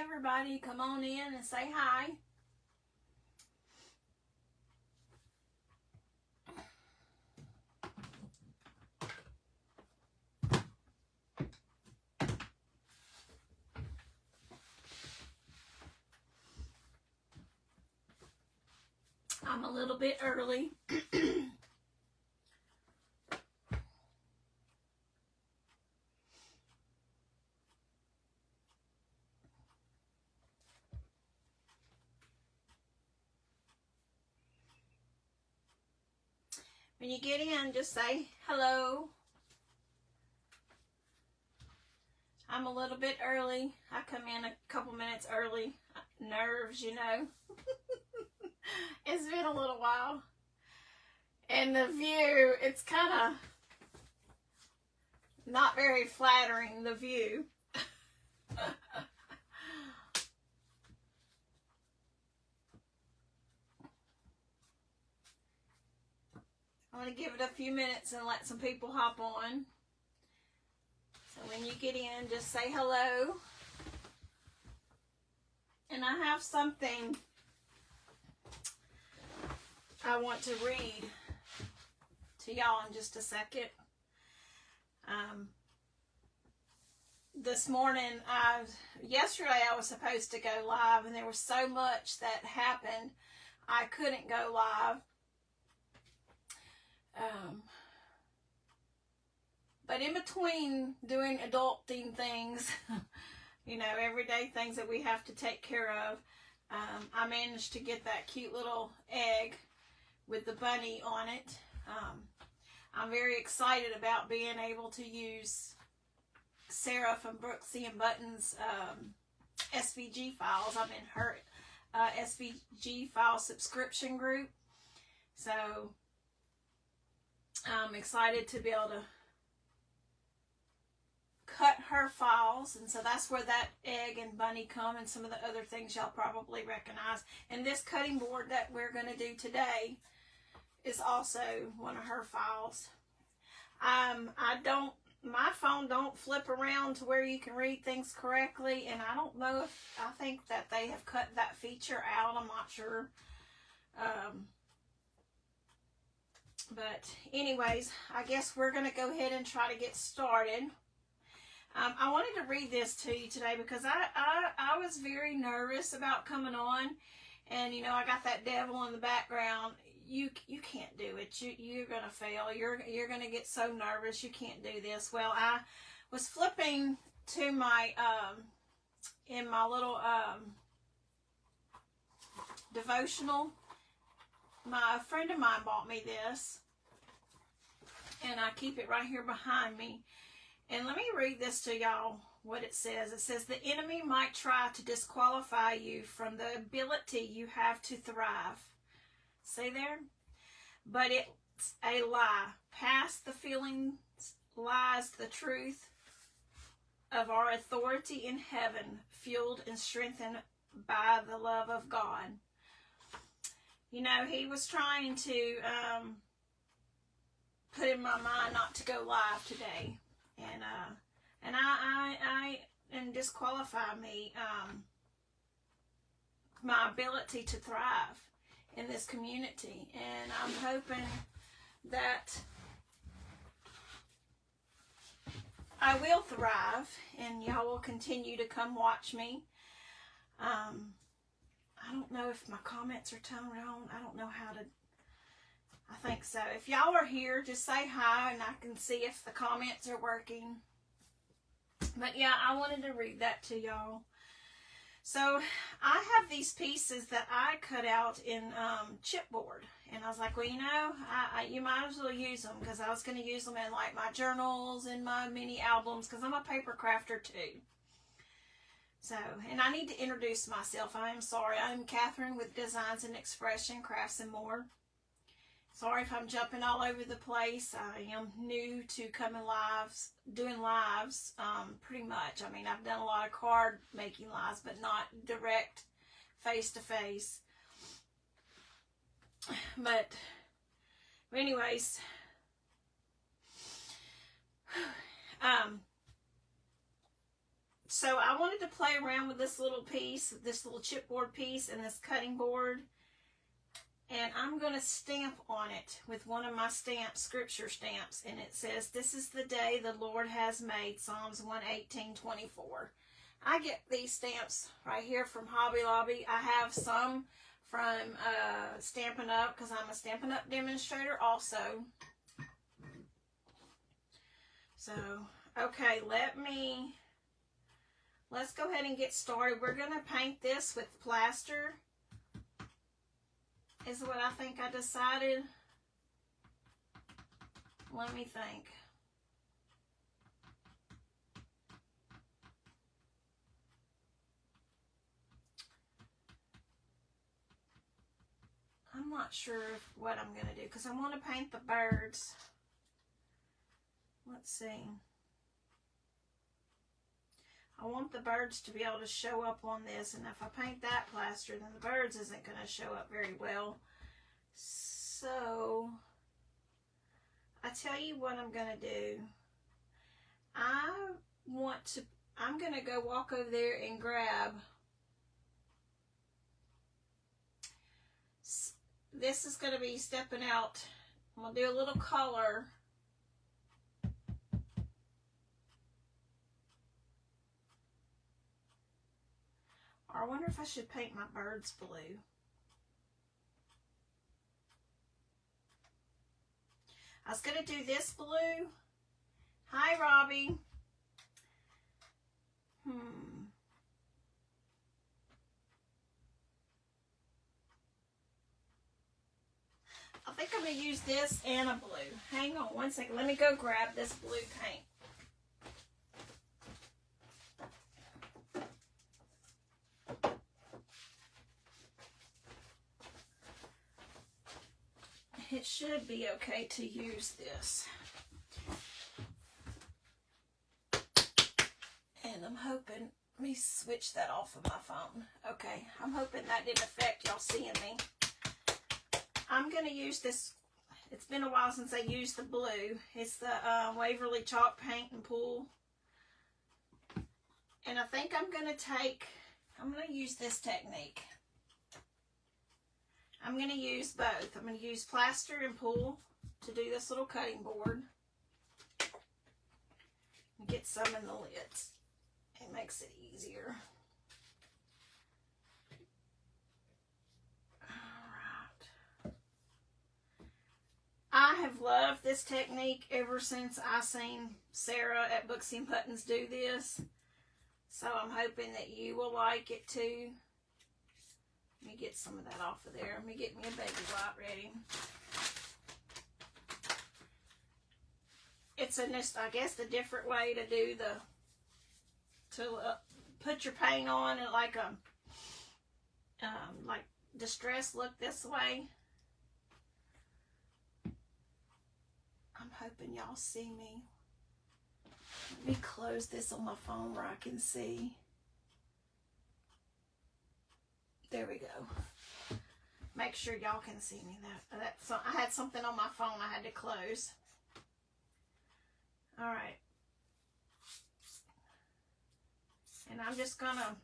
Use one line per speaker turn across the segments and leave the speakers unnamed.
everybody. Come on in and say hi. I'm a little bit early. When you get in, just say hello. I'm a little bit early. I come in a couple minutes early. Nerves, you know. It's been a little while. And the view, it's kind of not very flattering, the view. I'm going to give it a few minutes and let some people hop on. So when you get in, just say hello. And I have something I want to read to y'all in just a second. This morning, yesterday I was supposed to go live, and there was so much that happened, I couldn't go live. But in between doing adulting things, you know, everyday things that we have to take care of, I managed to get that cute little egg with the bunny on it. I'm very excited about being able to use Sarah from Brooksy and Button's SVG files. I'm in her SVG file subscription group. So I'm excited to be able to cut her files, and so that's where that egg and bunny come, and some of the other things y'all probably recognize. And this cutting board that we're going to do today is also one of her files. My phone don't flip around to where you can read things correctly, and I don't know if, I think that they have cut that feature out. I'm not sure. But anyways, I guess we're going to go ahead and try to get started. I wanted to read this to you today because I was very nervous about coming on, and you know, I got that devil in the background. You can't do it. You're gonna fail. You're gonna get so nervous. You can't do this. Well, I was flipping to my in my little devotional. A friend of mine bought me this, and I keep it right here behind me. And let me read this to y'all, what it says. It says, the enemy might try to disqualify you from the ability you have to thrive. See there? But it's a lie. Past the feelings lies the truth of our authority in heaven, fueled and strengthened by the love of God. You know, he was trying to put in my mind not to go live today. And disqualify me, my ability to thrive in this community. And I'm hoping that I will thrive, and y'all will continue to come watch me. I don't know if my comments are turned on. I don't know how to. I think so. If y'all are here, just say hi, and I can see if the comments are working. But yeah, I wanted to read that to y'all. So I have these pieces that I cut out in chipboard, and I was like, well, you know, you might as well use them, because I was going to use them in like my journals and my mini albums, because I'm a paper crafter too. So, and I need to introduce myself. I am sorry. I'm Catherine with Designs and Expression, Crafts and More. Sorry if I'm jumping all over the place. I am new to coming lives, doing lives, pretty much. I mean, I've done a lot of card making lives, but not direct face-to-face. But anyways, So I wanted to play around with this little piece, this little chipboard piece and this cutting board. And I'm going to stamp on it with one of my stamps, scripture stamps. And it says, "This is the day the Lord has made," Psalms 118:24. I get these stamps right here from Hobby Lobby. I have some from Stampin' Up! Because I'm a Stampin' Up! Demonstrator also. So, okay, let's go ahead and get started. We're going to paint this with plaster, is what I think I decided. Let me think. I'm not sure what I'm going to do because I want to paint the birds. Let's see. I want the birds to be able to show up on this, and if I paint that plaster, then the birds isn't going to show up very well. So, I tell you what I'm going to do. I'm going to go walk over there and grab. This is going to be stepping out. I'm going to do a little color. Or I wonder if I should paint my birds blue. I was going to do this blue. Hi, Robbie. I think I'm going to use this and a blue. Hang on one second. Let me go grab this blue paint. It should be okay to use this. And I'm hoping, let me switch that off of my phone. Okay, I'm hoping that didn't affect y'all seeing me. I'm going to use this. It's been a while since I used the blue. It's the Waverly Chalk Paint and Pool. And I think I'm going to use this technique. I'm going to use both. I'm going to use plaster and pool to do this little cutting board. Get some in the lids. It makes it easier. Alright. I have loved this technique ever since I seen Sarah at Booksy and Buttons do this. So I'm hoping that you will like it too. Let me get some of that off of there. Let me get me a baby wipe ready. It's I guess, a different way to do put your paint on and like distress look this way. I'm hoping y'all see me. Let me close this on my phone where I can see. There we go. Make sure y'all can see me. I had something on my phone I had to close. All right. And I'm just gonna.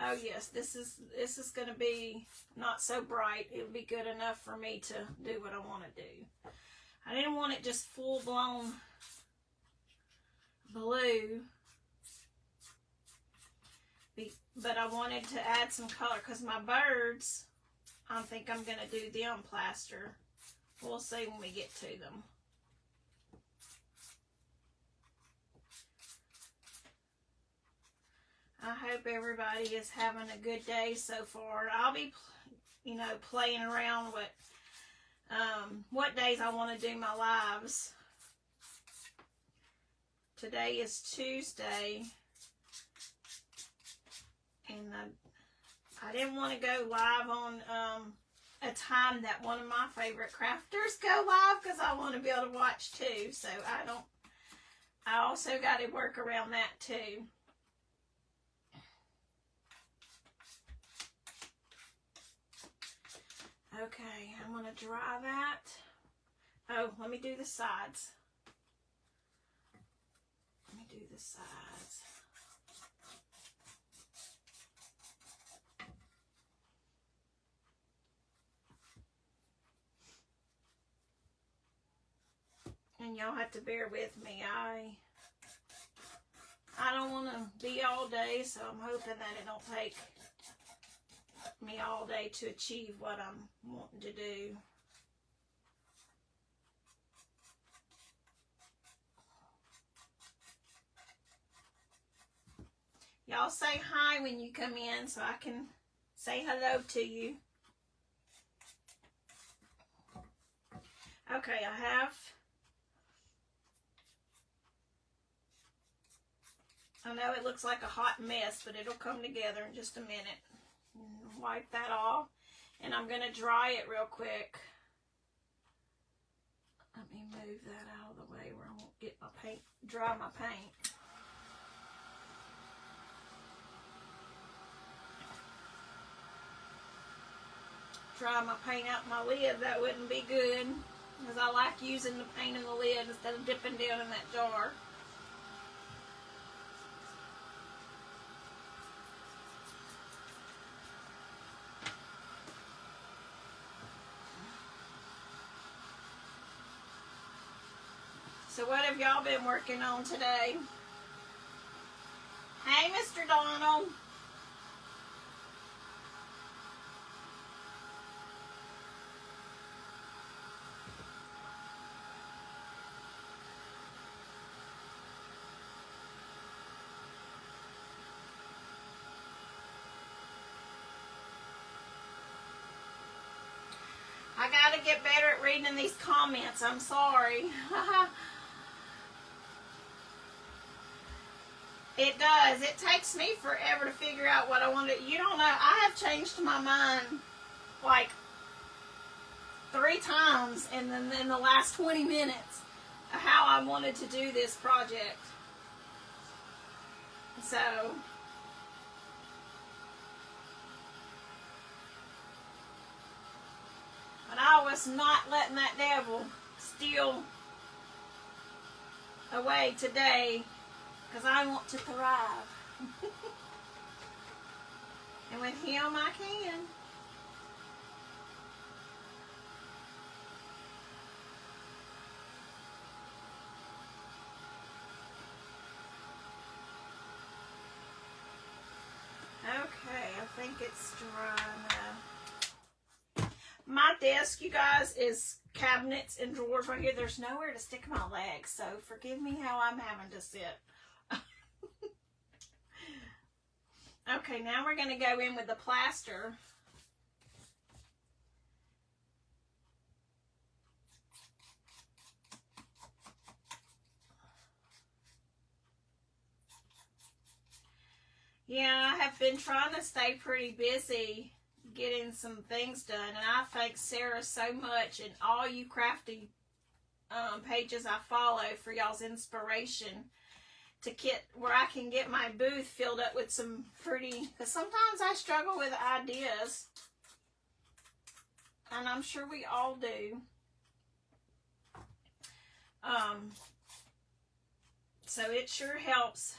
Oh yes, this is gonna be not so bright. It'll be good enough for me to do what I want to do. I didn't want it just full blown blue. But I wanted to add some color because my birds, I think I'm going to do them plaster. We'll see when we get to them. I hope everybody is having a good day so far. I'll be, playing around with what days I want to do my lives. Today is Tuesday. And I didn't want to go live on a time that one of my favorite crafters go live because I want to be able to watch too. So I also got to work around that too. Okay, I'm going to dry that. Oh, let me do the sides. Let me do the sides. And y'all have to bear with me. I don't want to be all day, so I'm hoping that it don't take me all day to achieve what I'm wanting to do. Y'all say hi when you come in so I can say hello to you. Okay, I know it looks like a hot mess, but it'll come together in just a minute. Wipe that off, and I'm going to dry it real quick. Let me move that out of the way where I won't get my paint, dry my paint. Dry my paint out my lid, that wouldn't be good, because I like using the paint in the lid instead of dipping down in that jar. So what have y'all been working on today? Hey, Mr. Donald. I gotta get better at reading these comments. I'm sorry. It does. It takes me forever to figure out what I want to. You don't know. I have changed my mind like 3 times in the last 20 minutes of how I wanted to do this project. So, but I was not letting that devil steal away today, because I want to thrive. And with him I can. Okay, I think it's dry now. My desk, you guys, is cabinets and drawers right here. There's nowhere to stick my legs, so forgive me how I'm having to sit. Okay, now we're going to go in with the plaster. Yeah, I have been trying to stay pretty busy getting some things done, and I thank Sarah so much and all you crafty pages I follow for y'all's inspiration to get where I can get my booth filled up with some pretty, because sometimes I struggle with ideas, and I'm sure we all do. So it sure helps.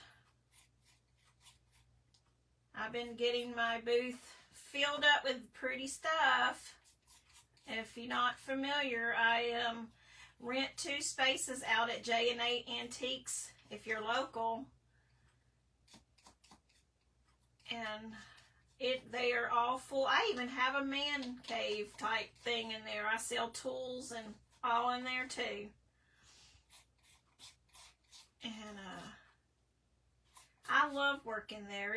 I've been getting my booth filled up with pretty stuff. If you're not familiar, I rent 2 spaces out at J&A Antiques if you're local. And they are all full. I even have a man cave type thing in there. I sell tools and all in there too. And I love working there.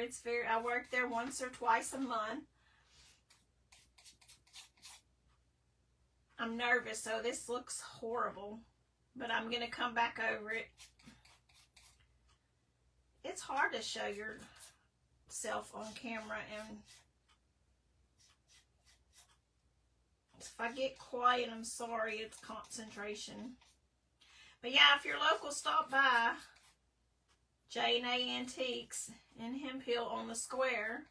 I work there once or twice a month. I'm nervous, so this looks horrible, but I'm going to come back over it. It's hard to show yourself on camera, and if I get quiet, I'm sorry. It's concentration. But yeah, if you're local, stop by J&A Antiques in Hemp Hill on the square.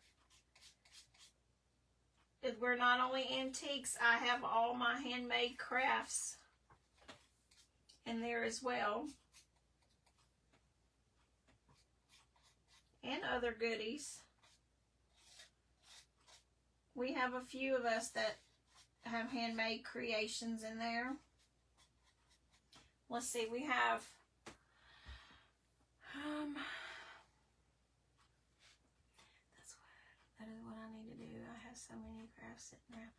We're not only antiques, I have all my handmade crafts in there as well. and other goodies. We have a few of us that have handmade creations in there. Let's see, we have that is what I need to do. I have so many crafts sitting around.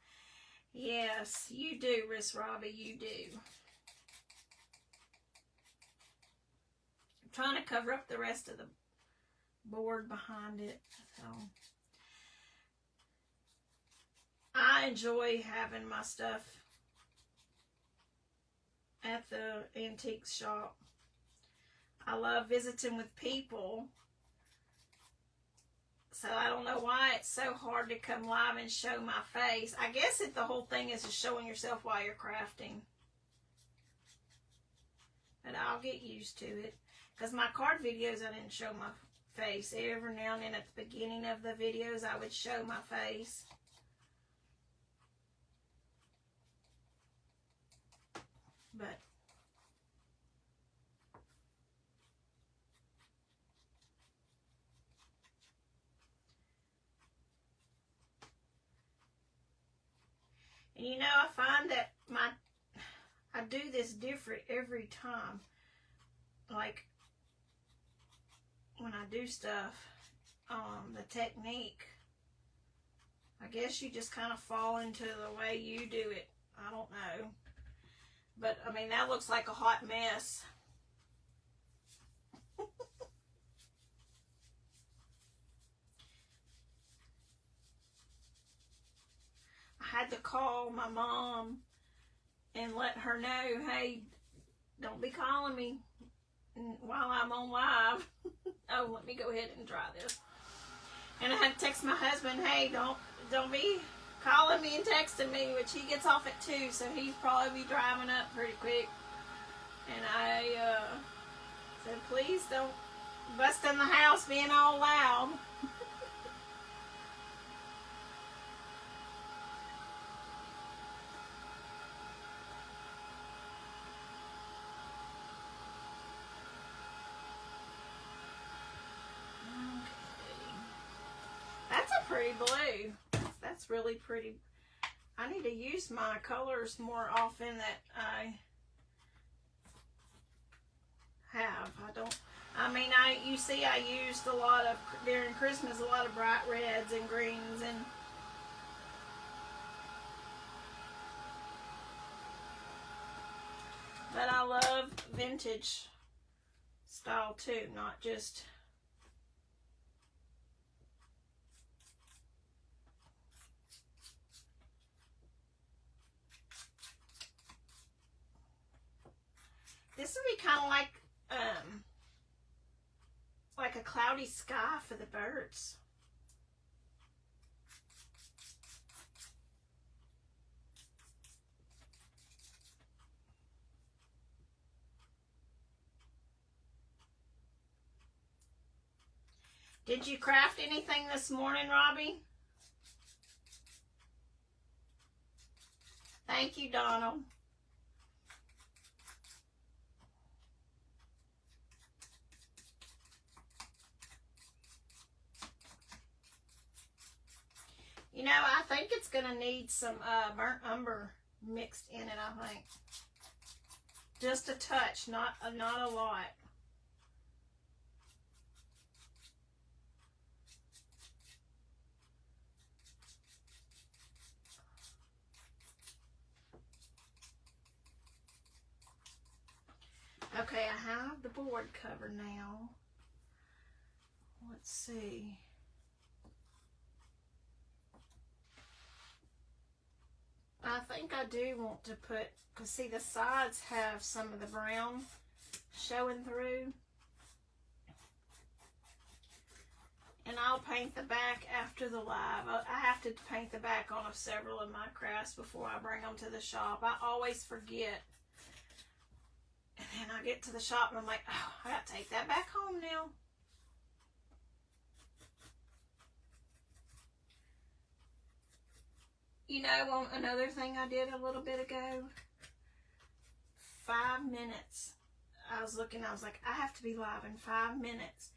Yes, you do, Miss Robbie, you do. I'm trying to cover up the rest of the board behind it. So I enjoy having my stuff at the antique shop. I love visiting with people. So I don't know why it's so hard to come live and show my face. I guess the whole thing is just showing yourself while you're crafting. But I'll get used to it. Because my card videos, I didn't show my face. Every now and then at the beginning of the videos, I would show my face. But and you know, I find that I do this different every time. Like when I do stuff, the technique, I guess you just kind of fall into the way you do it. I don't know. But, I mean, that looks like a hot mess. I had to call my mom and let her know, hey, don't be calling me while I'm on live. Oh, let me go ahead and try this. And I had to text my husband, hey, don't be calling me and texting me, which he gets off at 2, so he'd probably be driving up pretty quick. And I said, please don't bust in the house being all loud. Pretty blue. That's really pretty. I need to use my colors more often that I have. You see I used a lot of, during Christmas, a lot of bright reds and greens, and but I love vintage style too, not just this would be kind of like a cloudy sky for the birds. Did you craft anything this morning, Robbie? Thank you, Donald. You know, I think it's going to need some burnt umber mixed in it, I think. Just a touch, not a lot. Okay, I have the board covered now. Let's see. I think I do want to put, because see the sides have some of the brown showing through. And I'll paint the back after the live. I have to paint the back on several of my crafts before I bring them to the shop. I always forget. And then I get to the shop and I'm like, oh, I got to take that back home now. You know, another thing I did a little bit ago, 5 minutes. I was like, I have to be live in 5 minutes.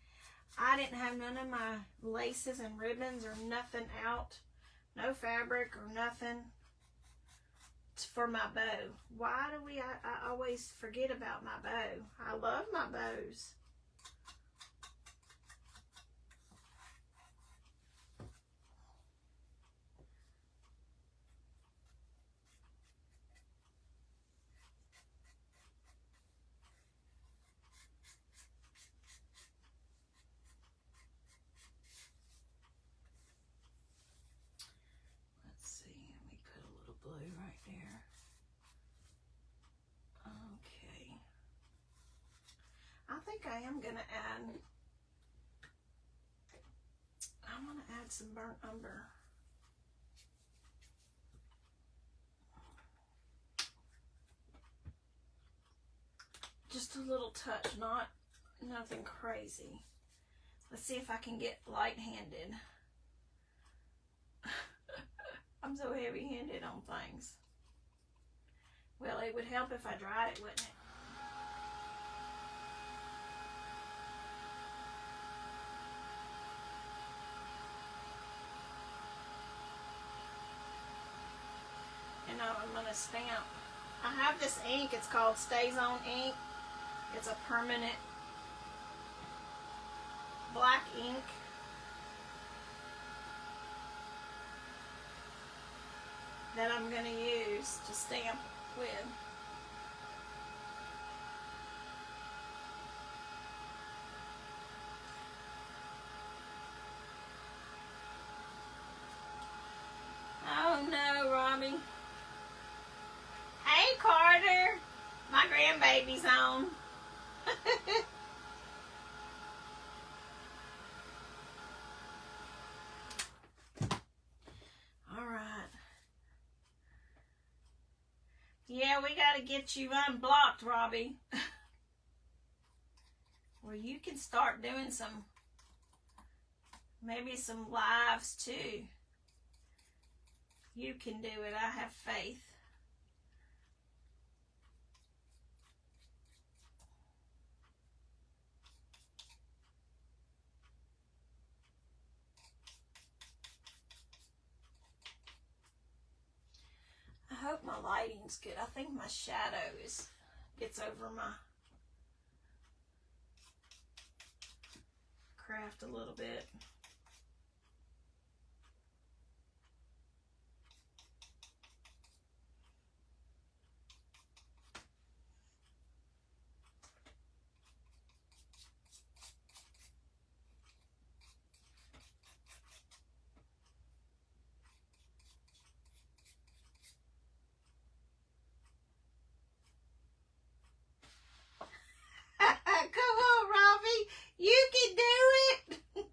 I didn't have none of my laces and ribbons or nothing out. No fabric or nothing for my bow. Why do I always forget about my bow? I love my bows. Let's see, let me put a little blue right there. Okay. I think I am gonna add, I want to add some burnt umber. Just a little touch, nothing crazy. Let's see if I can get light-handed. I'm so heavy-handed on things. Well, it would help if I dried it, wouldn't it? And now I'm going to stamp. I have this ink. It's called StazOn ink. It's a permanent black ink. That I'm going to use to stamp with. Oh no, Robbie. Hey, Carter. My grandbaby's on. All right. Yeah, we got to get you unblocked, Robbie. Well, you can start doing maybe some lives too. You can do it. I have faith. I hope my lighting's good. I think my shadow gets over my craft a little bit. Come on, Robbie. You can do it.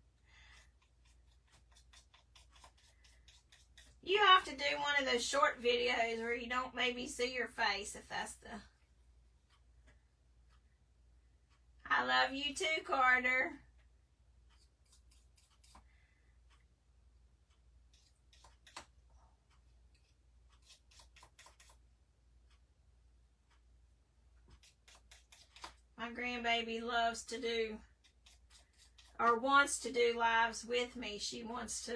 You have to do one of those short videos where you don't maybe see your face, if that's the... I love you too, Carter. My grandbaby loves to do, or wants to do lives with me. She wants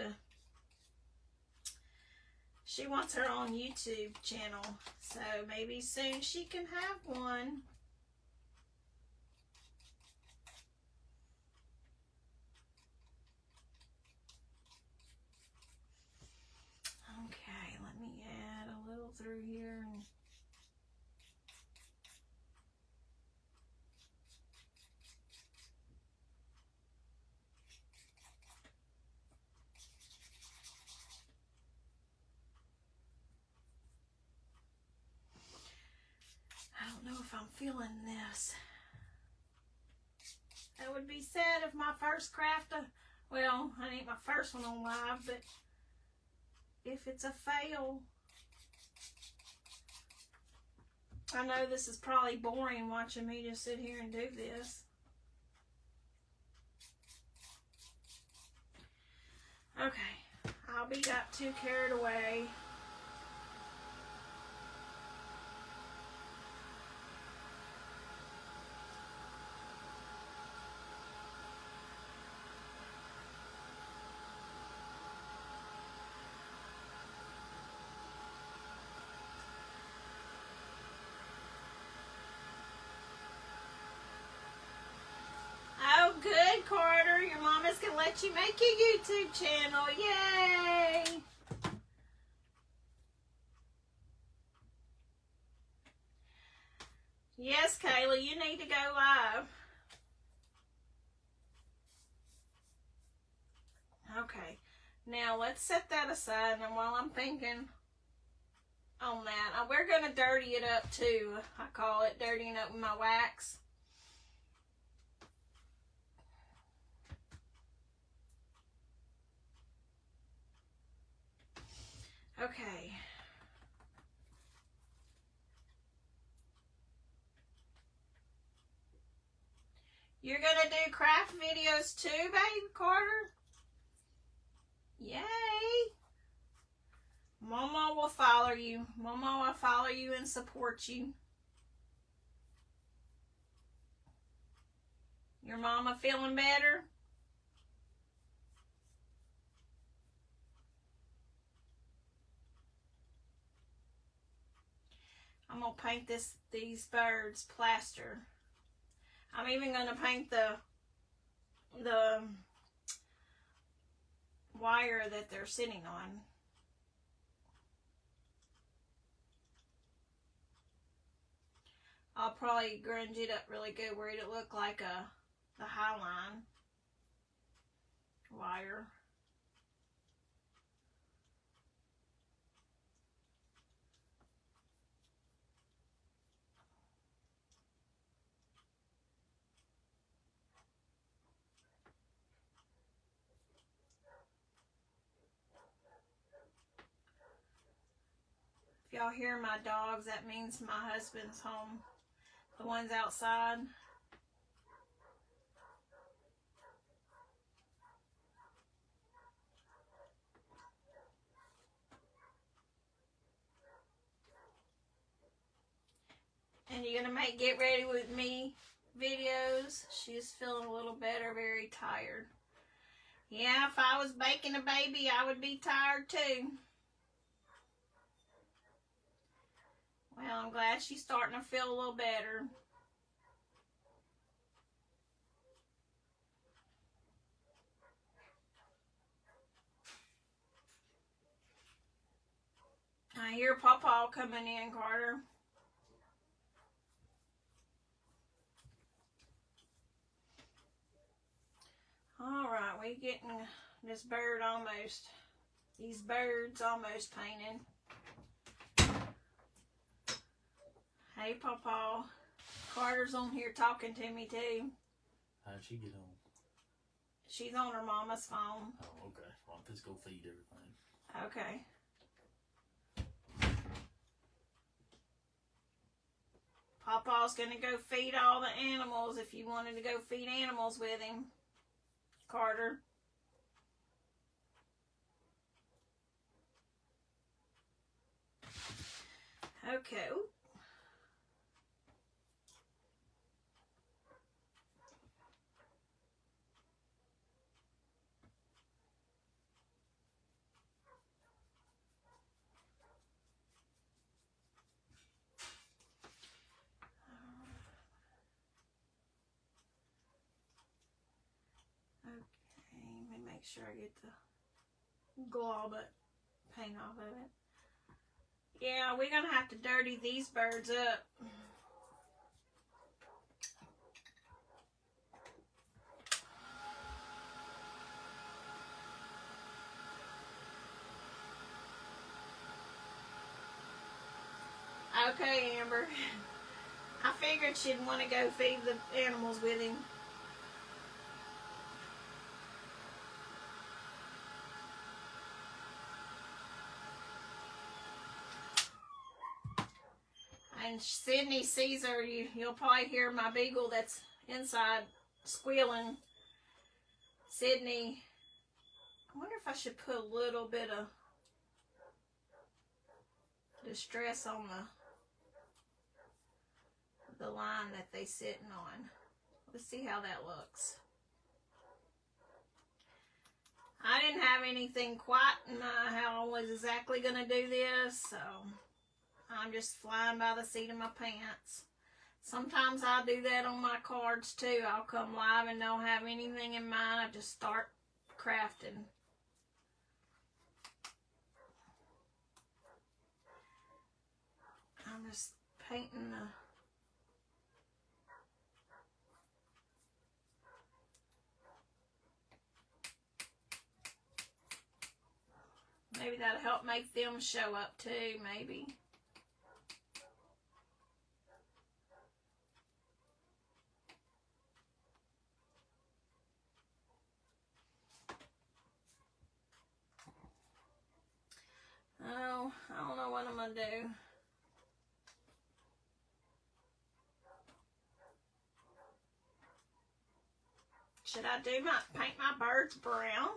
her own YouTube channel. So maybe soon she can have one. Okay, let me add a little through here. I don't know if I'm feeling this. That would be sad if my first craft, well, it ain't my first one on live, but if it's a fail. I know this is probably boring watching me just sit here and do this. Okay, I'll be got too carried away. let you make your YouTube channel. Yay! Yes, Kayla, you need to go live. Okay, now let's set that aside. And while I'm thinking on that, we're going to dirty it up too. I call it dirtying up with my wax. Okay. You're going to do craft videos too, baby Carter? Yay! Mama will follow you. Mama will follow you and support you. Your mama feeling better? I'm going to paint these birds plaster. I'm even going to paint the wire that they're sitting on. I'll probably grunge it up really good where it'll look like the Highline wire. If y'all hear my dogs, that means my husband's home. The ones outside. And you're going to get ready with me videos. She's feeling a little better, very tired. Yeah, if I was baking a baby, I would be tired too. Well, I'm glad she's starting to feel a little better. I hear Pawpaw coming in, Carter. Alright, we're getting these birds almost painted. Hey, Pawpaw. Carter's on here talking to me, too.
How'd she get on?
She's on her mama's phone.
Oh, okay. Well, I'm just go feed everything.
Okay. Pawpaw's gonna go feed all the animals if you wanted to go feed animals with him, Carter. Okay. Ooh. Let me make sure I get the glob paint off of it. Yeah, we're gonna have to dirty these birds up. Okay, Amber. I figured she'd want to go feed the animals with him. And Sydney sees her. You'll probably hear my beagle that's inside squealing. Sydney, I wonder if I should put a little bit of distress on the line that they sitting on. Let's see how that looks. I didn't have anything quite in how I was exactly going to do this, so I'm just flying by the seat of my pants. Sometimes I do that on my cards too. I'll come live and don't have anything in mind. I just start crafting. I'm just painting the maybe that'll help make them show up too, maybe. Oh, I don't know what I'm gonna do. Should I paint my birds brown?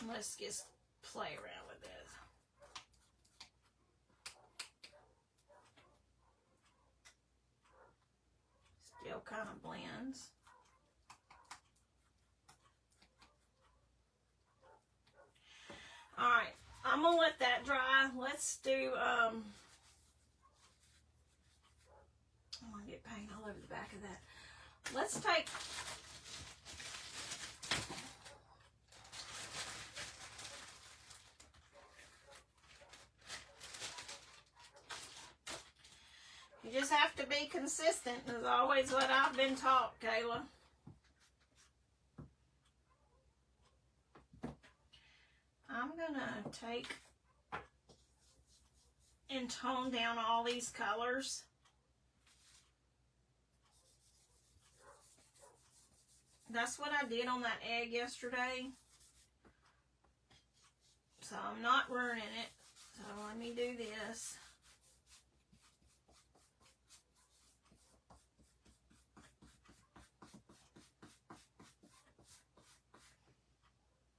Let's just play around with this. Still kind of blends. Alright, I'm gonna let that dry. Let's do, I'm gonna get paint all over the back of that. Let's take, you just have to be consistent, is always what I've been taught, Kayla. I'm gonna take and tone down all these colors. That's what I did on that egg yesterday. So I'm not ruining it. So let me do this.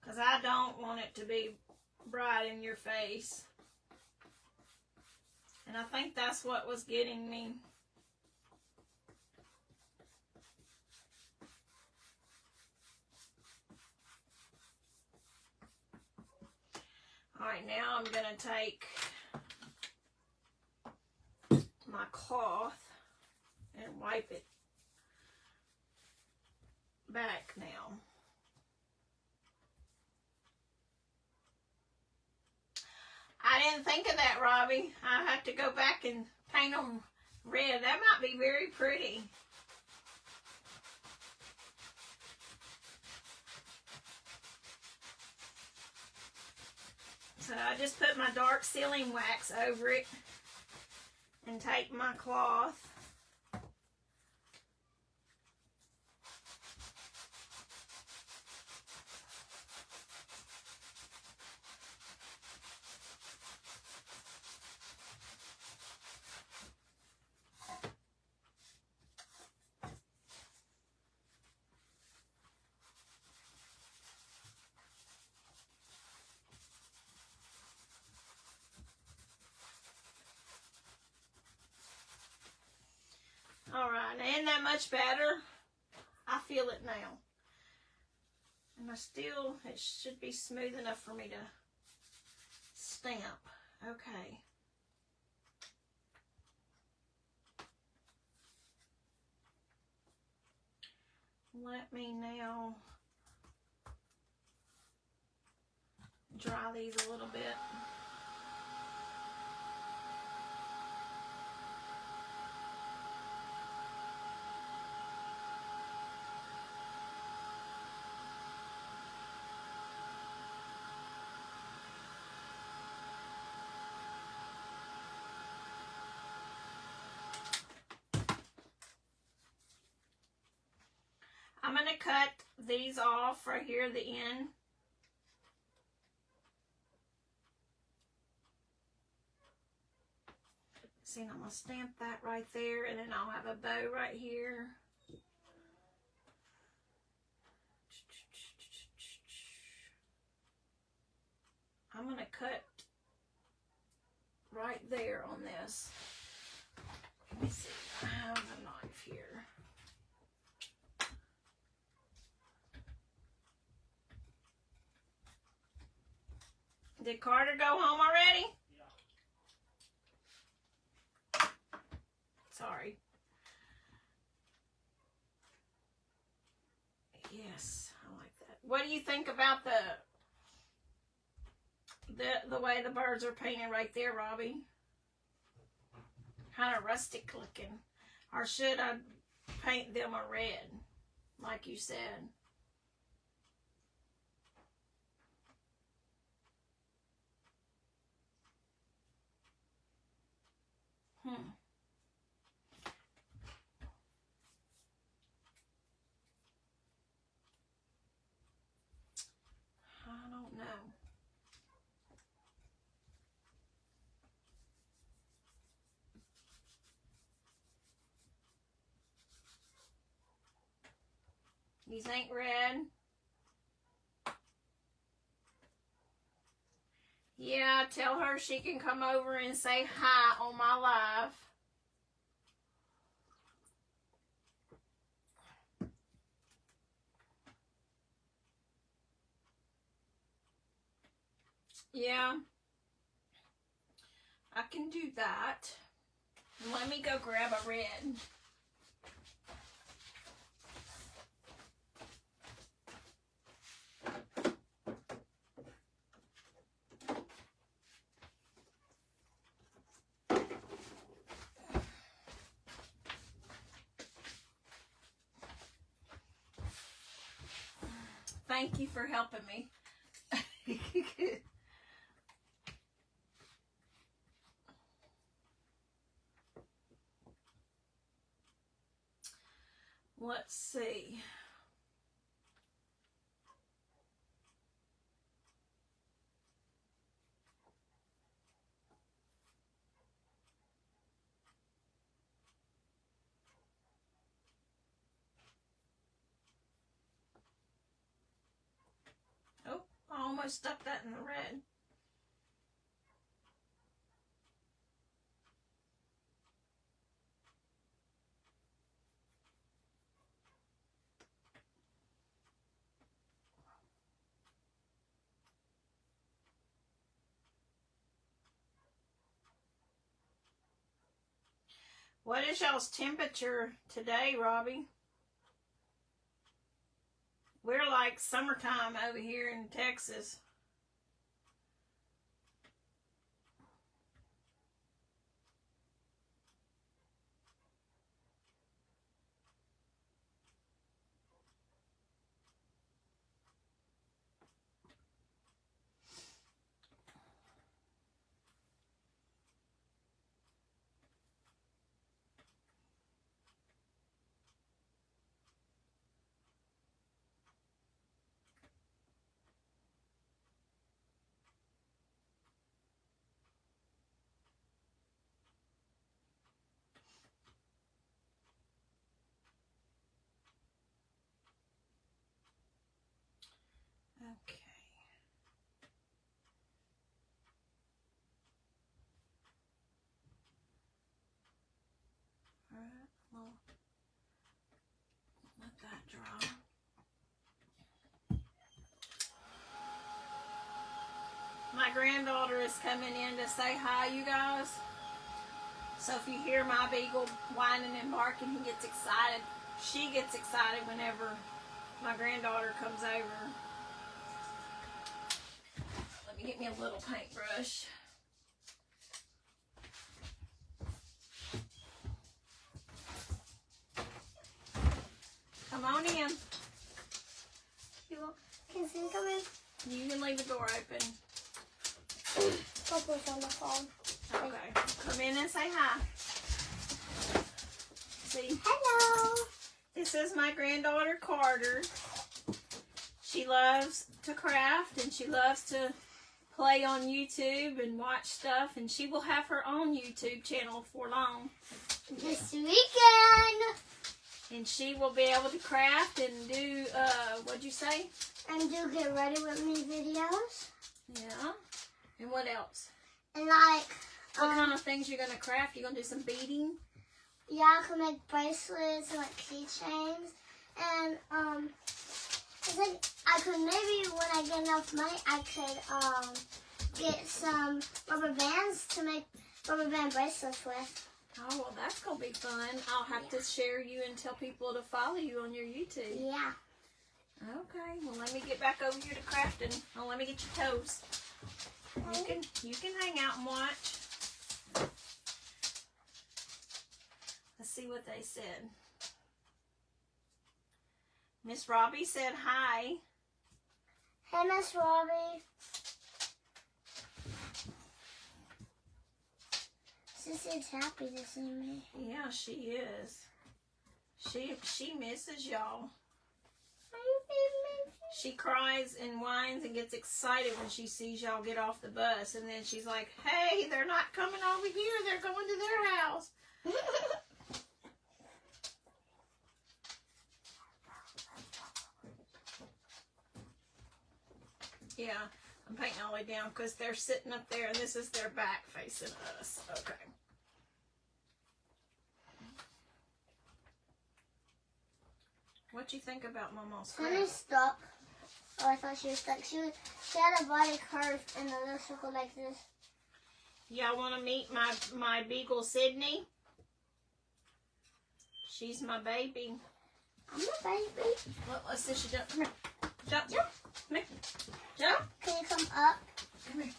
Because I don't want it to be bright in your face. And I think that's what was getting me. Alright, now I'm going to take my cloth and wipe it back now. I didn't think of that, Robbie. I have to go back and paint them red. That might be very pretty. So I just put my dark sealing wax over it and take my cloth. Alright, ain't that much better? I feel it now. And it should be smooth enough for me to stamp. Okay. Let me now dry these a little bit. I'm going to cut these off right here at the end. See, I'm going to stamp that right there, and then I'll have a bow right here. I'm going to cut right there on this. Let me see, I have a knife here. Did Carter go home already? Yeah. Sorry. What do you think about the way the birds are painted right there, Robbie? Kind of rustic looking. Or should I paint them a red, like you said? I don't know. These ain't red. Yeah, tell her she can come over and say hi on my live. Yeah, I can do that. Let me go grab a red. Thank you for helping me. Let's see. Oh, I almost stuck that in the red. What is y'all's temperature today, Robbie? We're like summertime over here in Texas. Okay. All right, well, let that dry. My granddaughter is coming in to say hi, you guys. So if you hear my beagle whining and barking, he gets excited. She gets excited whenever my granddaughter comes over. Let me get me a little paintbrush. Come on in.
Can Sam come in?
You can leave the door open.
Papa's on the phone.
Okay. Come in and say hi. See?
Hello.
This is my granddaughter, Carter. She loves to craft and she loves to play on YouTube and watch stuff, and she will have her own YouTube channel for long.
This weekend.
And she will be able to craft and do, what'd you say?
And do get ready with me videos.
Yeah. And what else?
And like,
What kind of things you're going to craft? You're going to do some beading?
yeah, I can make bracelets and like keychains. And I think I could maybe when I get enough money, I could get some rubber bands to make rubber band bracelets with.
Oh, well, that's going to be fun. I'll have to share you and tell people to follow you on your YouTube.
Yeah.
Okay, well let me get back over here to crafting. Oh, let me get your toes. You can hang out and watch. Let's see what they said. Miss Robbie said hi.
Hey, Miss Robbie. Sissy's happy to see me.
Yeah, she is. She misses y'all. She cries and whines and gets excited when she sees y'all get off the bus. And then she's like, hey, they're not coming over here. They're going to their house. Yeah, I'm painting all the way down because they're sitting up there and this is their back facing us. Okay. What you think about Momo's
Honey
crab?
stuck. Oh, I thought she was stuck. She had a body curve and a little circle like this.
Y'all want to meet my beagle Sydney? She's my baby.
I'm a baby.
Well, let's see if she jump. Come here. Jump. Jump. Come here. Jump.
Can you come up?
Come here.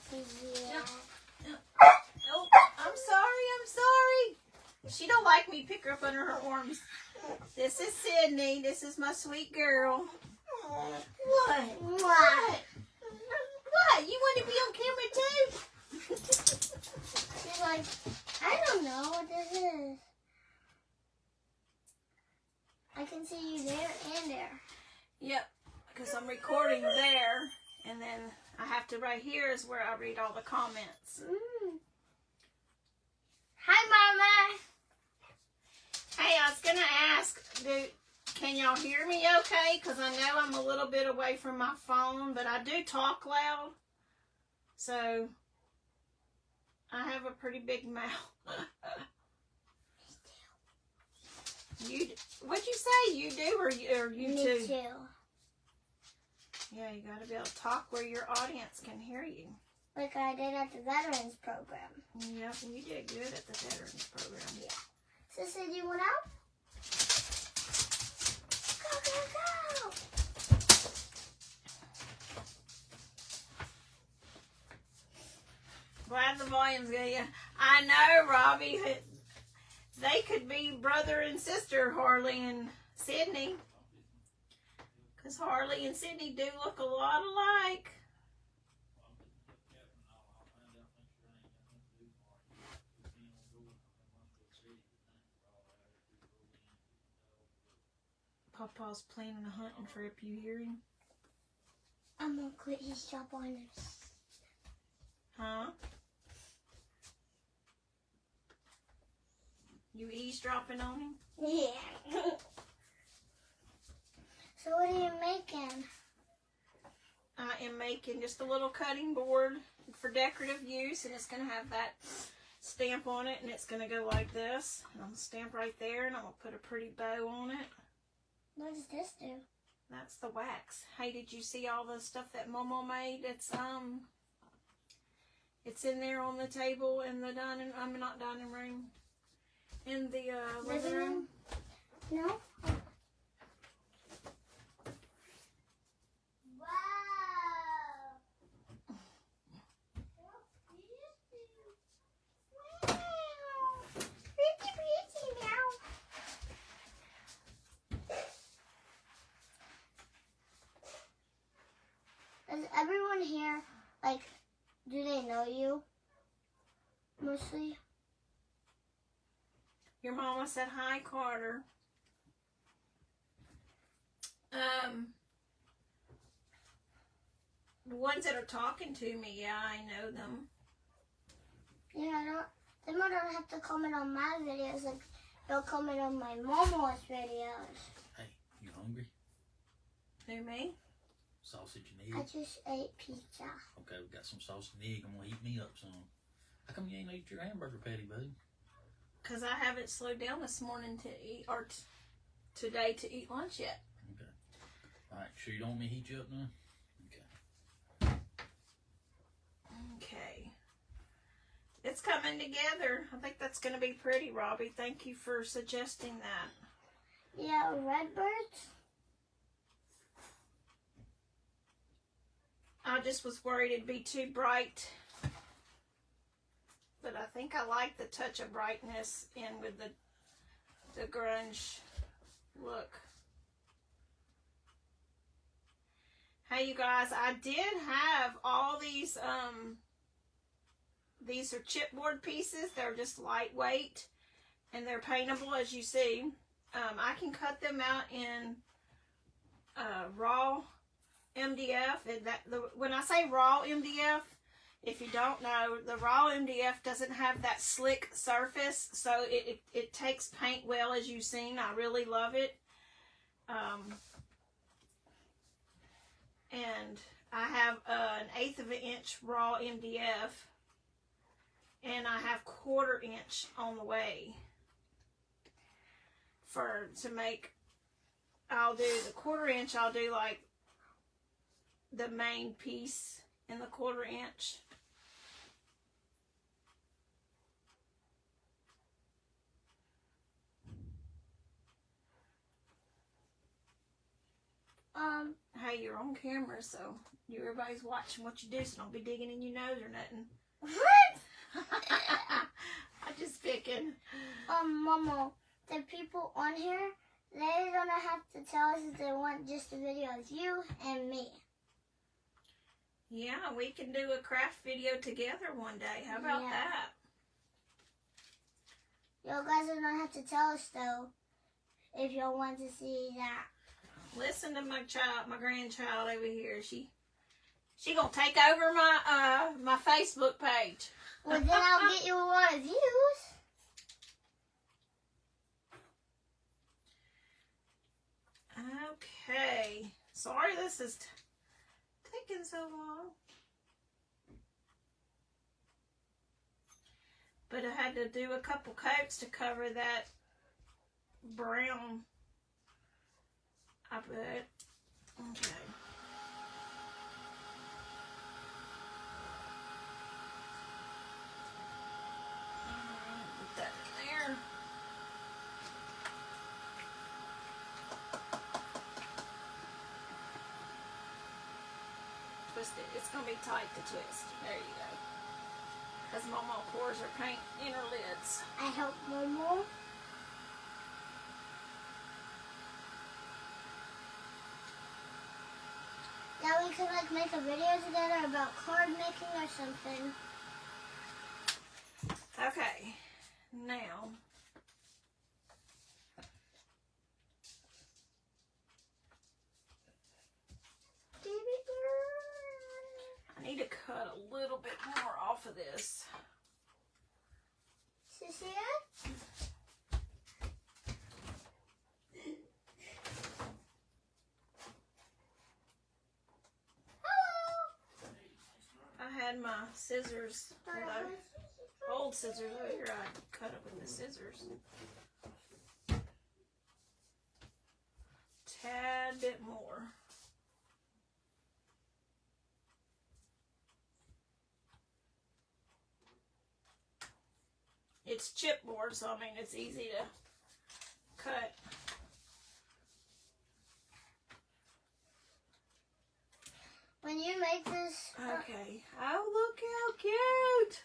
Yeah.
Oh, I'm sorry. She don't like me. Pick her up under her arms. This is Sydney. This is my sweet girl. What? What? What? You want to be on camera too?
She's like, I don't know what this is. I can see you there and there.
Yep, because I'm recording there, and then I have to, right here is where I read all the comments.
Hi, Mama.
Hey, I was going to ask, can y'all hear me okay? Because I know I'm a little bit away from my phone, but I do talk loud. So, I have a pretty big mouth. What'd you say? You do or you
Me
too?
too.
Yeah, you got to be able to talk where your audience can hear you.
Like I did at the Veterans Program.
Yep, you did good at the Veterans Program.
Yeah. Sissy, do you want out? Go, go, go!
Glad the volume's good. Yeah. I know, Robbie. They could be brother and sister, Harley and Sydney. Because Harley and Sydney do look a lot alike. Papa's planning a hunting trip. You hear him?
I'm gonna quit his job on us.
Huh? You eavesdropping on him?
Yeah. So what are you making?
I am making just a little cutting board for decorative use, and it's going to have that stamp on it, and it's going to go like this. And I'm going to stamp right there, and I'm going to put a pretty bow on it.
What does this do?
That's the wax. Hey, did you see all the stuff that Momo made? It's in there on the table in the not dining room, in the living room.
No? Does everyone here, like, do they know you? Mostly?
Your mama said hi, Carter. The ones that are talking to me, yeah, I know them.
Yeah, they don't have to comment on my videos, like, they'll comment on my Momo's videos.
Hey, you hungry?
Who, me?
Sausage and
I
egg?
just ate pizza.
Okay, we got some sausage and egg. I'm going to heat me up some. How come you ain't ate your hamburger patty, buddy?
Because I haven't slowed down this morning to eat, or today to eat lunch yet.
Okay. Alright, sure you don't want me to heat you up now? Okay.
Okay. It's coming together. I think that's going to be pretty, Robbie. Thank you for suggesting that.
Yeah, Redbirds.
I just was worried it'd be too bright. But I think I like the touch of brightness in with the grunge look. Hey, you guys, I did have all these are chipboard pieces. They're just lightweight and they're paintable, as you see. I can cut them out in raw MDF. When I say raw MDF, if you don't know, the raw MDF doesn't have that slick surface, so it takes paint well, as you've seen. I really love it. And I have an 1/8 of an inch raw MDF, and I have 1/4 inch on the way to make. I'll do the 1/4 inch. I'll do like the main piece in the 1/4 inch. Hey, you're on camera, so everybody's watching what you do, so don't be digging in your nose or nothing.
What?
I'm just picking.
Mama, the people on here, they're gonna have to tell us if they want just a video of you and me.
Yeah, we can do a craft video together one day. How about that?
You guys are gonna have to tell us though if y'all want to see that.
Listen to my grandchild over here. She gonna take over my Facebook page.
Well, then I'll get you a lot of views.
Okay. Sorry this is taking so long. But I had to do a couple coats to cover that brown. I bet. Okay. Put that in there. Twist it. It's going to be tight to twist. There you go. Because Mama pours her paint in her lids.
I help Momo. Now we could like make a video together about card making or something.
Okay. Now.
Baby girl.
I need to cut a little bit more off of this.
Sissy?
I had my scissors, old scissors over here. I cut it with the scissors. Tad bit more. It's chipboard, so I mean it's easy to cut.
When you make this...
Okay. Oh, look how cute.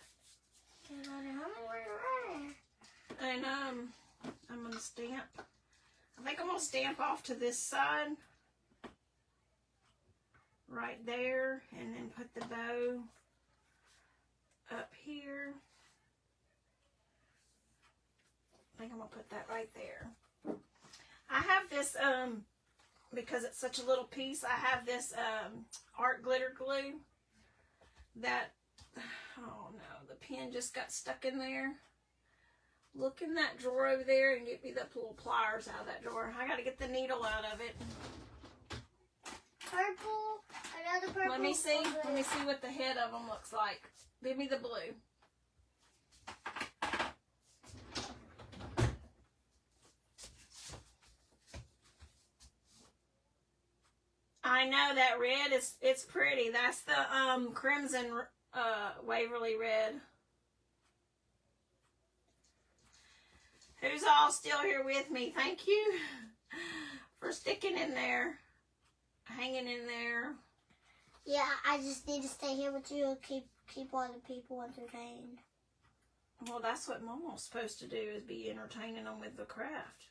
And I'm going to stamp. I think I'm going to stamp off to this side. Right there. And then put the bow up here. I think I'm going to put that right there. I have this, because it's such a little piece, I have this art glitter glue that, oh no, the pen just got stuck in there. Look in that drawer over there and get me the little pliers out of that drawer. I got to get the needle out of it.
Purple, another purple.
Let me see what the head of them looks like. Give me the blue. I know that red is, it's pretty. That's the crimson Waverly red. Who's all still here with me? Thank you for sticking in there, hanging in there.
Yeah, I just need to stay here with you and keep all the people entertained.
Well, that's what Momo's supposed to do, is be entertaining them with the craft.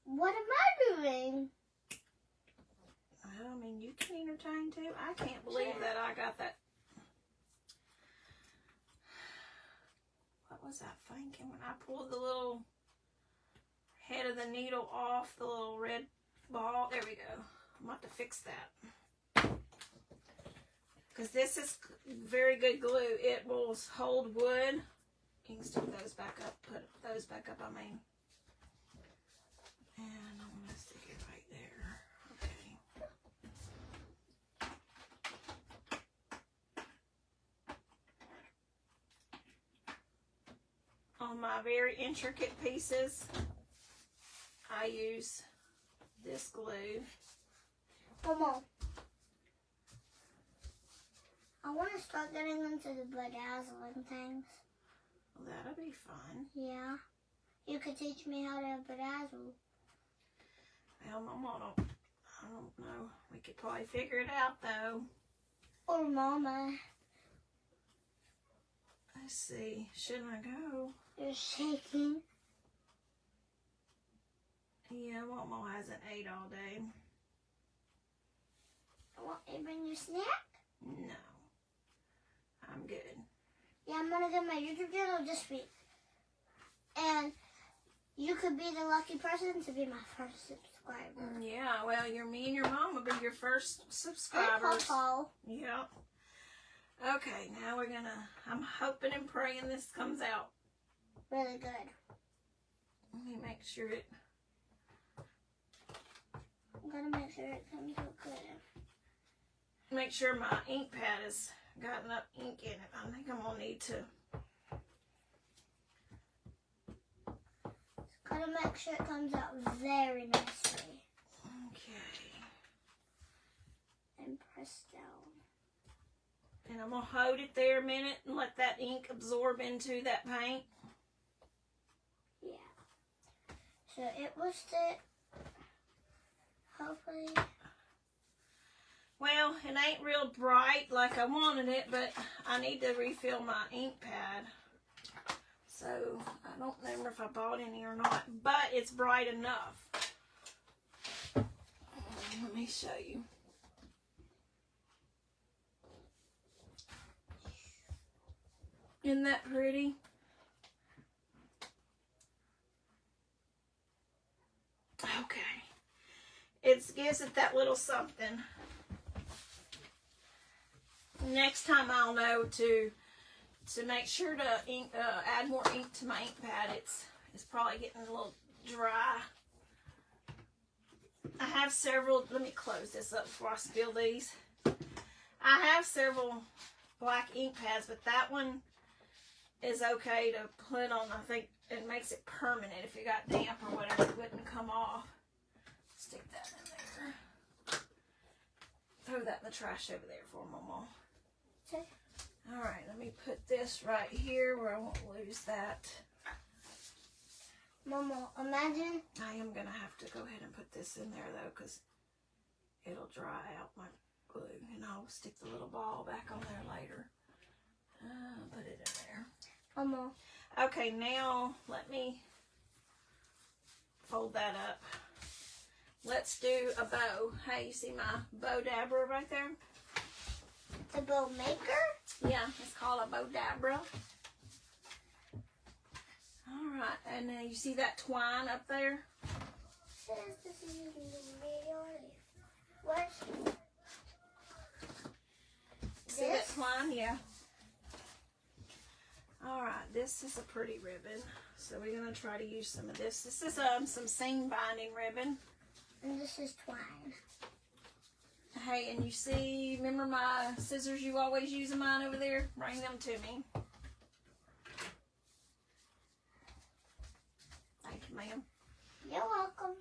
What am I doing?
Well, I mean, you can entertain too. I can't believe that I got that. What was I thinking when I pulled the little head of the needle off the little red ball? There we go. I'm about to fix that. Because this is very good glue. It will hold wood. You can stick those back up. Put those back up, I mean. And I'm going to stick it right there. Okay. On my very intricate pieces, I use this glue.
Mama, I want to start getting into the bedazzling things.
Well, that'll be fun.
Yeah. You could teach me how to bedazzle.
Well, Mama, I don't know. We could probably figure it out, though.
Or Mama.
Let's see. Shouldn't I go?
You're shaking.
Yeah, Mama hasn't ate all day.
Want me to bring you snack?
No. I'm good.
Yeah, I'm gonna get my YouTube channel this week. And you could be the lucky person to be my first subscriber.
Yeah, well, me and your mom will be your first
And
subscribers.
Papa.
Yep. Okay, now we're gonna, I'm hoping and praying this comes out.
Really good.
Let me make sure it,
I'm gonna make sure it comes out good.
make sure my ink pad has got enough ink in it. I think I'm gonna need to.
Gotta make sure it comes out very nicely.
Okay.
And press down.
And I'm gonna hold it there a minute and let that ink absorb into that paint.
Yeah. So it will stick. Hopefully.
Well, it ain't real bright like I wanted it, but I need to refill my ink pad. So, I don't remember if I bought any or not, but it's bright enough. Let me show you. Isn't that pretty? Okay. It gives it that little something. Next time I'll know to make sure to add more ink to my ink pad. It's probably getting a little dry. I have several. Let me close this up before I spill these. I have several black ink pads, but that one is okay to put on. I think it makes it permanent. If it got damp or whatever, it wouldn't come off. Stick that in there. Throw that in the trash over there for Mama.
Okay.
All right, let me put this right here where I won't lose that.
Mama, imagine.
I am going to have to go ahead and put this in there, though, because it'll dry out my glue. And I'll stick the little ball back on there later. Put it in there.
Mama.
Okay, now let me fold that up. Let's do a bow. Hey, you see my bow dabber right there?
The bow maker?
Yeah, it's called a bow dabber. All right, and then you see that twine up there?
What?
See that twine? Yeah. All right, this is a pretty ribbon, so we're gonna try to use some of this. This is some seam binding ribbon.
And this is twine.
Hey, and you see, remember my scissors you always use in mine over there? Bring them to me. Thank you, ma'am.
You're welcome.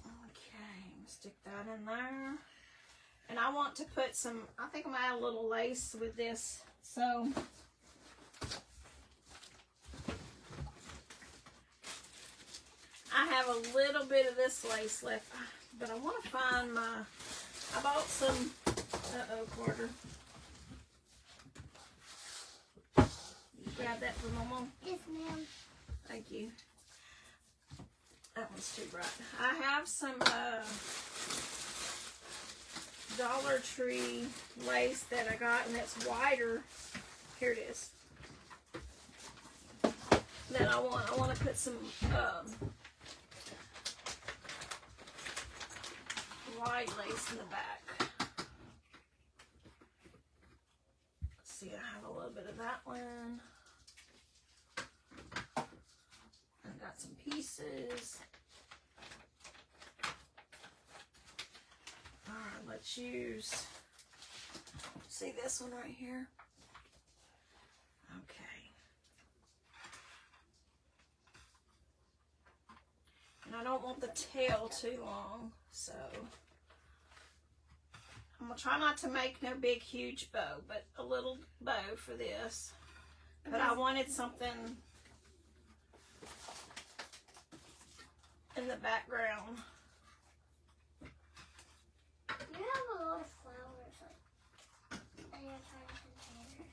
Okay, stick that in there. And I want to put some, I think I'm gonna add a little lace with this. So, I have a little bit of this lace left, but I want to find my, I bought some, Carter. You grab that for Mama?
Yes, ma'am.
Thank you. That one's too bright. I have some Dollar Tree lace that I got, and it's wider. Here it is. That I want. I want to put some wide lace in the back. Let's see, I have a little bit of that one. I got some pieces. Alright, let's use, see this one right here? Okay. And I don't want the tail too long, so I'm going to try not to make no big huge bow, but a little bow for this. But I wanted something in the background.
You have a lot of flowers, like, in your tiny container.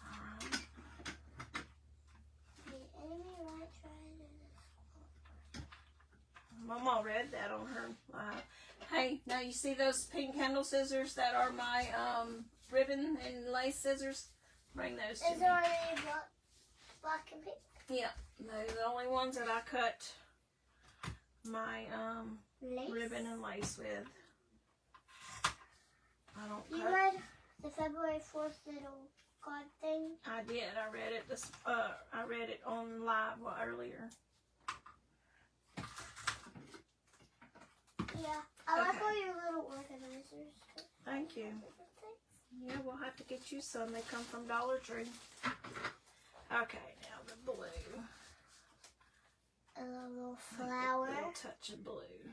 Alright.
The enemy might try to do this.
Mama read that on her. Hey, now you see those pink handle scissors that are my ribbon and lace scissors? Bring those to
Is
me.
there any black and pink?
Yeah, they're the only ones that I cut my
Lace?
ribbon and lace with. I don't
You
cut.
read the February 4th little card thing?
I did. I read it. I read it on live earlier.
Yeah. I like
Okay.
all your little organizers.
Thank you. Yeah, we'll have to get you some. They come from Dollar Tree. Okay, now the blue.
A little
A
flower.
little touch of blue.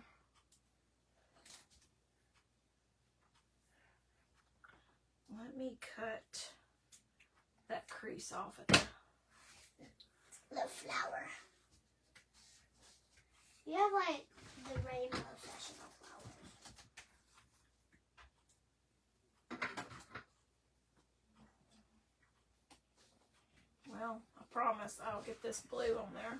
Let me cut that crease off at the.
The flower. You have like the rainbow section of flowers.
Well, I promise I'll get this blue on there.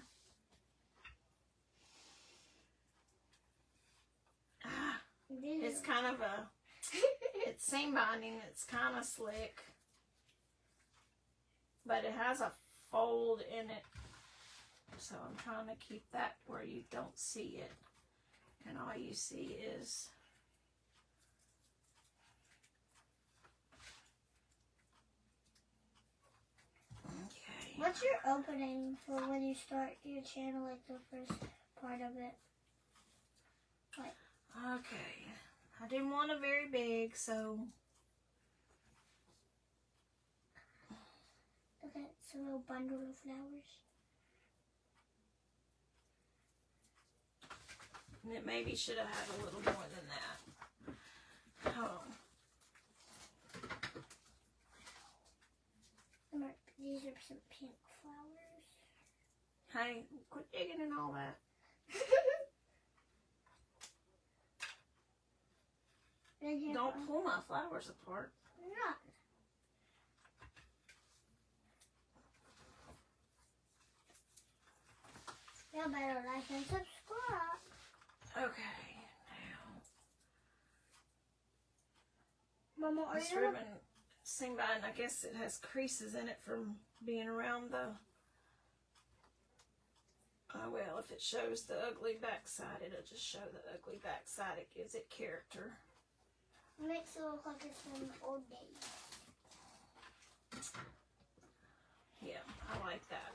Ah, it's kind of a, it's seam binding, it's kind of slick. But it has a fold in it. So I'm trying to keep that where you don't see it. And all you see is okay.
What's your opening for when you start your channel, like the first part of it?
Okay. I didn't want it very big, so
Okay, it's a little bundle of flowers.
and it maybe should have had a little more than that. Hold on.
These are some pink flowers.
Hey, quit digging and all that. Don't pull my flowers apart.
No. You better like and subscribe.
Okay, now
Mama, are
this
you
ribbon seam bind, I guess it has creases in it from being around the. Oh well, if it shows the ugly backside, it'll just show the ugly backside. It gives it character.
makes it look like it's from the old days?
Yeah, I like that.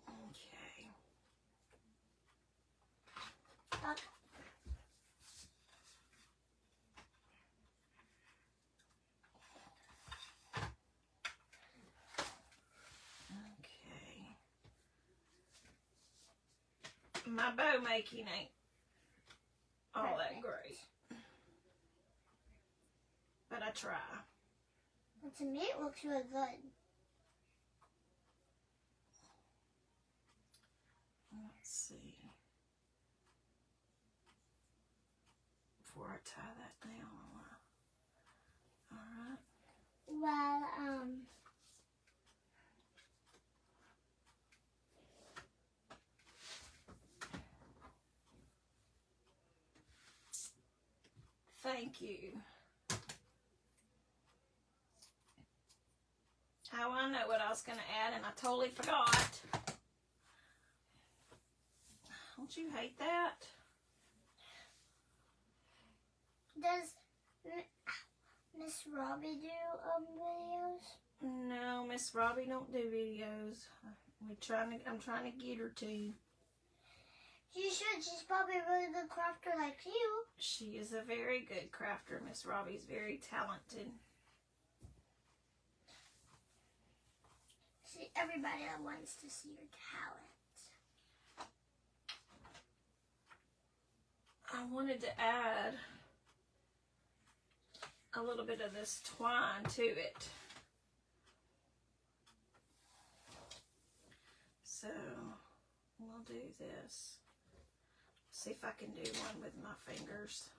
Okay. Okay. My bow making ain't all that great. But I try.
And to me, it looks really good.
Let's see. Before I tie that down, alright.
Well,
thank you. Oh, I know what I was going to add, and I totally forgot. Don't you hate that?
does Miss Robbie do videos?
No, Miss Robbie don't do videos. I'm trying to get her to.
You should. She's probably a really good crafter like you.
She is a very good crafter. Miss Robbie's very talented.
See, everybody that wants to see your talent.
I wanted to add a little bit of this twine to it. So we'll do this. See if I can do one with my fingers.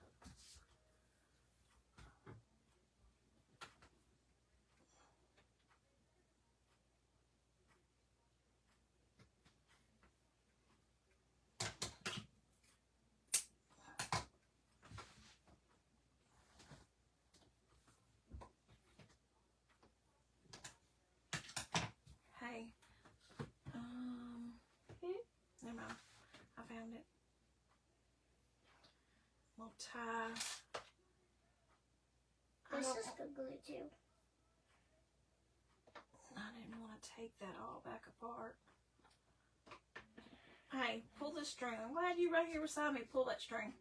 Hey, never mind. I found it. We'll tie.
This is good glue too.
I didn't want to take that all back apart. Hey, pull the string. I'm glad you right here beside me. Pull that string.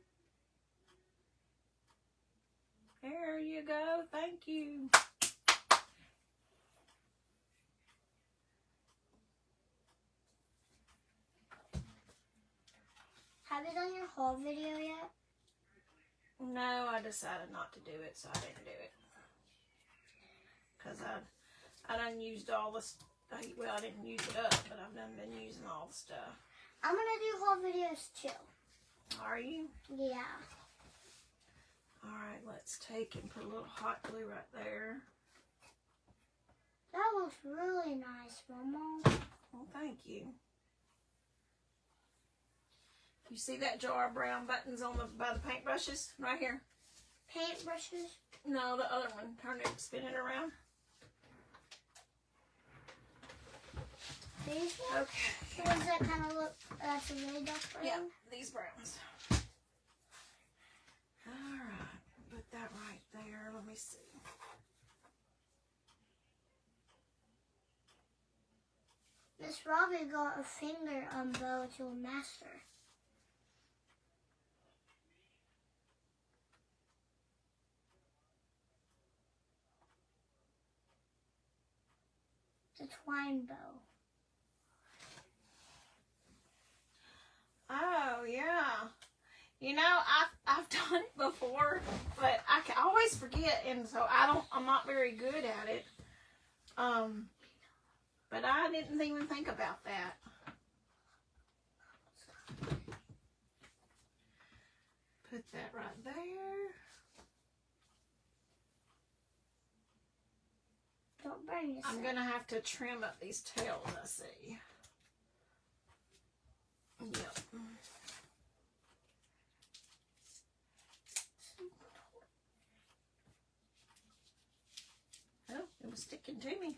There you go. Thank you.
Have you done your haul video yet?
No, I decided not to do it, so I didn't do it. Because I done used all this. Well, I didn't use it up, but I've done been using all the stuff.
I'm gonna do haul videos too.
Are you?
Yeah.
Alright, let's take and put a little hot glue right there.
That looks really nice, Mama.
Well, thank you. You see that jar of brown buttons on by the paintbrushes right here?
Paintbrushes?
No, the other one. Turn it, spin it around.
These ones?
Okay.
The ones that kind of look, that's a really dark brown?
Yeah, these browns. Alright, put that right there. Let me see.
Miss Robbie got a finger bow to a master. The twine bow.
Oh, yeah. You know, I've done it before, but I can always forget, and so I'm not very good at it. But I didn't even think about that. Put that right there.
Don't burn yourself.
I'm gonna have to trim up these tails, I see. Yep. Oh, it was sticking to me.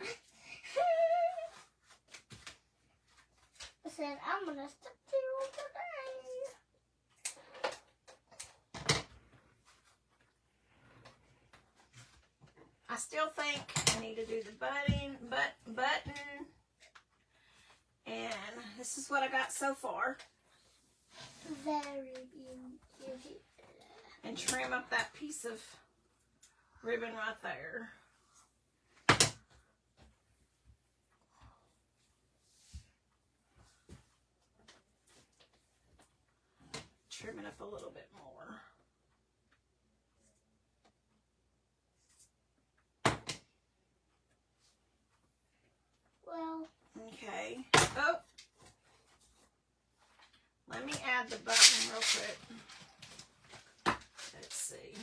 I said, I'm gonna stick to you today.
I still think I need to do the button, and this is what I got so far.
Very beautiful.
And trim up that piece of ribbon right there. Trim it up a little bit more. Okay. Oh. Let me add the button real quick. Let's see.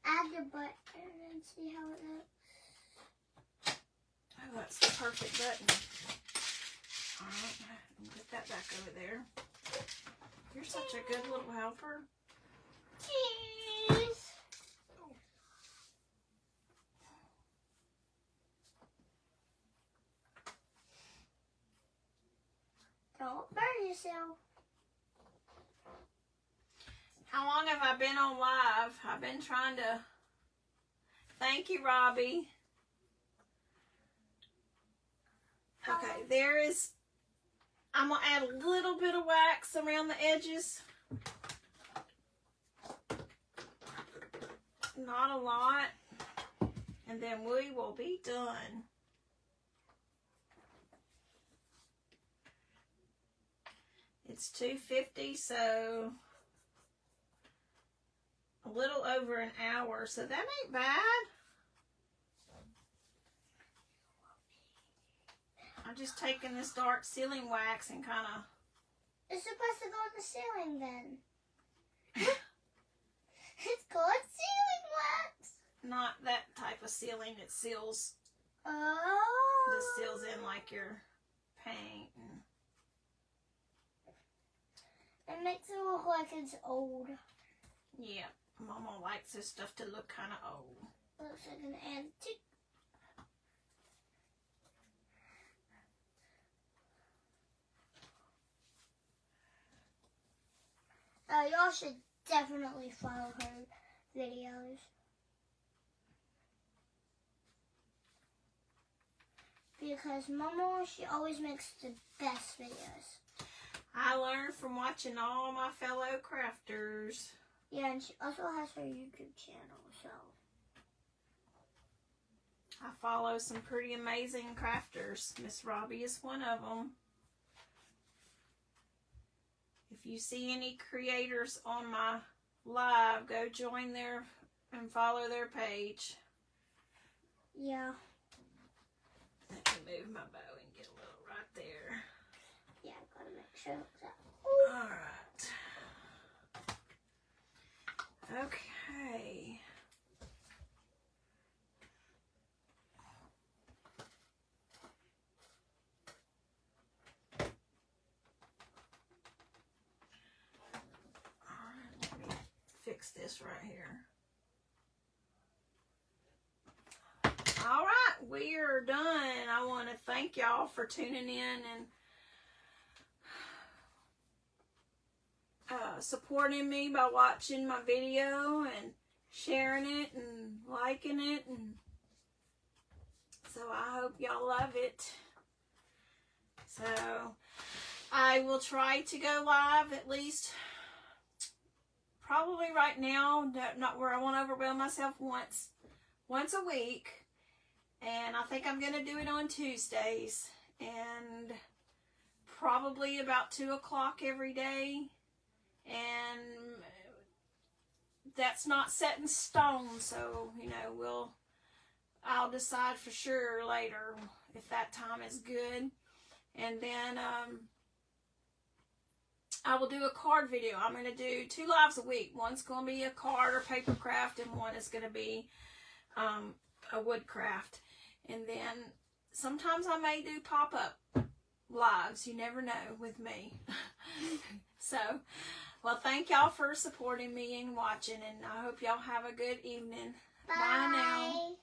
Add the button and see how it looks.
Oh, that's the perfect button. Alright, put that back over there. You're such a good little helper.
Cheese. Don't burn yourself.
How long have I been on live? I've been trying to... Thank you, Robbie. Okay, there is... I'm going to add a little bit of wax around the edges. Not a lot. And then we will be done. It's 2:50, so a little over an hour, so that ain't bad. I'm just taking this dark sealing wax and kind of...
It's supposed to go on the ceiling then. It's called sealing wax.
Not that type of sealing. It seals...
Oh.
This seals in like your paint. And
it makes it look like it's old.
yeah, Mama likes this stuff to look kind of old.
Looks like an antique. Y'all should definitely follow her videos. Because Mama, she always makes the best videos.
I learned from watching all my fellow crafters.
Yeah, and she also has her YouTube channel, so.
I follow some pretty amazing crafters. Miss Robbie is one of them. If you see any creators on my live, go join their and follow their page.
Yeah.
Let me move my bow and get a little right there.
Yeah, I've got to make sure it's out.
All right. Okay. All right, let me fix this right here. All right, we are done. I want to thank y'all for tuning in and supporting me by watching my video and sharing it and liking it. And so I hope y'all love it. So I will try to go live at least probably right now, not where I won't overwhelm myself, once a week. And I think I'm going to do it on Tuesdays. And probably about 2 o'clock every day. And that's not set in stone. So, you know, I'll decide for sure later if that time is good. And then I will do a card video. I'm going to do 2 lives a week. One's going to be a card or paper craft, and one is going to be a wood craft. And then sometimes I may do pop-up lives. You never know with me. So, well, thank y'all for supporting me and watching. And I hope y'all have a good evening. Bye now.